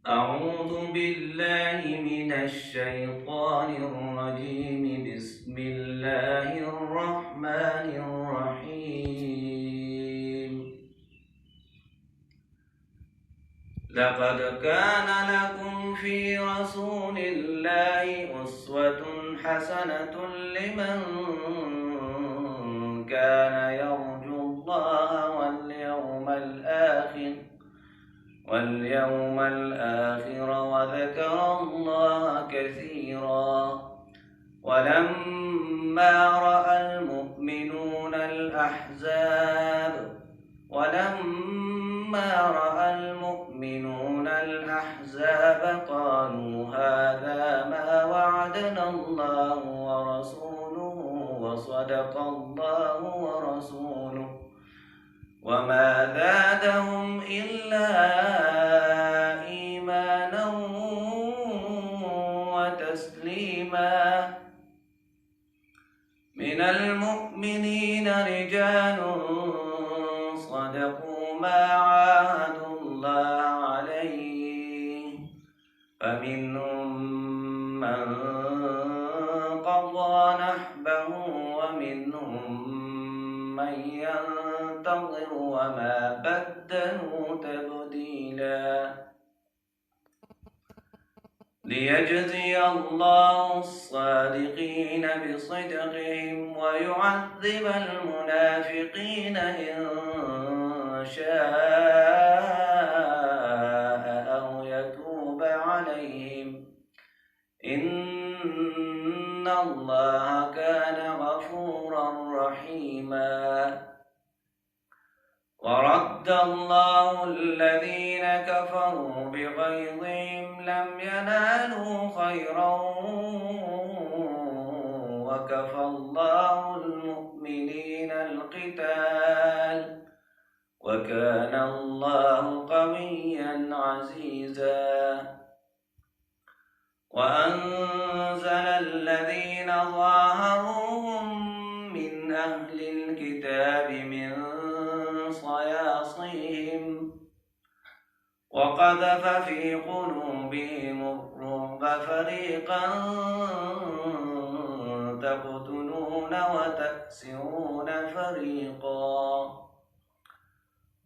أعوذ بالله من الشيطان الرجيم. بسم الله الرحمن الرحيم. لقد كان لكم في رسول الله أسوة حسنة لمن كان يرجو الله واليوم الآخر وذكر الله كثيرا. ولما رأى المؤمنون الأحزاب قالوا هذا ما وعدنا الله ورسوله وصدق الله ورسوله وما زادهم إلا إيمانا وتسليما. من المؤمنين رجال صدقوا ما عاهدوا الله عليه، فمنهم من قضى نحبه ومنهم من ينتظر وما بدلوا تبديلا. ليجزي الله الصادقين بصدقهم ويعذب المنافقين إن شاء أو يتوب عليهم، إن الله كان غفورا رحيما. ورد الله الذين كفروا بغيظهم لم ينالوا خيرا وكفى الله المؤمنين القتال وكان الله قويا عزيزا. وأنزل الذين ظاهروهم من أهل الكتاب من صياصيهم وقذف في قلوبهم الرعب فريقا تقتلون وتأسرون فريقا.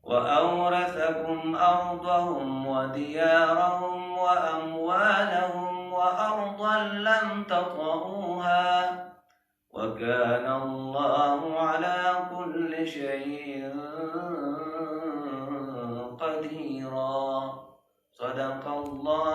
وأورثكم أرضهم وديارهم وأموالهم وأرضا لم تطئوها وكان الله على كل شيء قديرا. صدق الله